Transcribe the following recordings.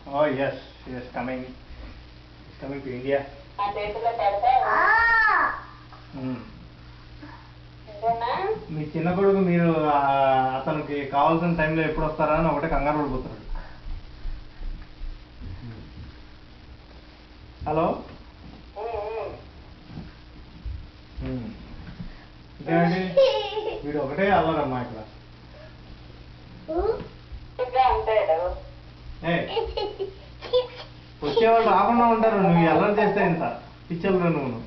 Oh yes, she is coming. She's coming to India. మీ చిన్న కొడుకు మీరు అతనికి కావాల్సిన టైంలో ఎప్పుడు వస్తారా అని ఒకటే కంగారు పడిపోతున్నాడు. హలో, ఇంకేంటి వీడు ఒకటే అల్లరమ్మా ఇక్కడ. వచ్చేవాళ్ళు రాకుండా ఉంటారు, నువ్వు అల్లరి చేస్తే ఇంత పిచ్చలు నువ్వు.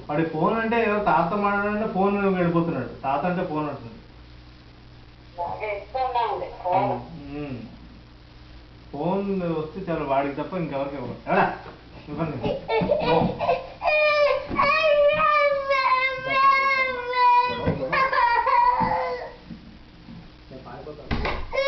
వాడి ఫోన్ అంటే ఏదో తాత మాట్లాడంటే ఫోన్ వెళ్ళిపోతున్నాడు. తాత అంటే ఫోన్ అంటుంది. ఫోన్ వస్తే చాలు వాడికి తప్ప ఇంకెవరికి ఇవ్వరు. ఎవడా ఇవ్వండి. పారిపోతాను.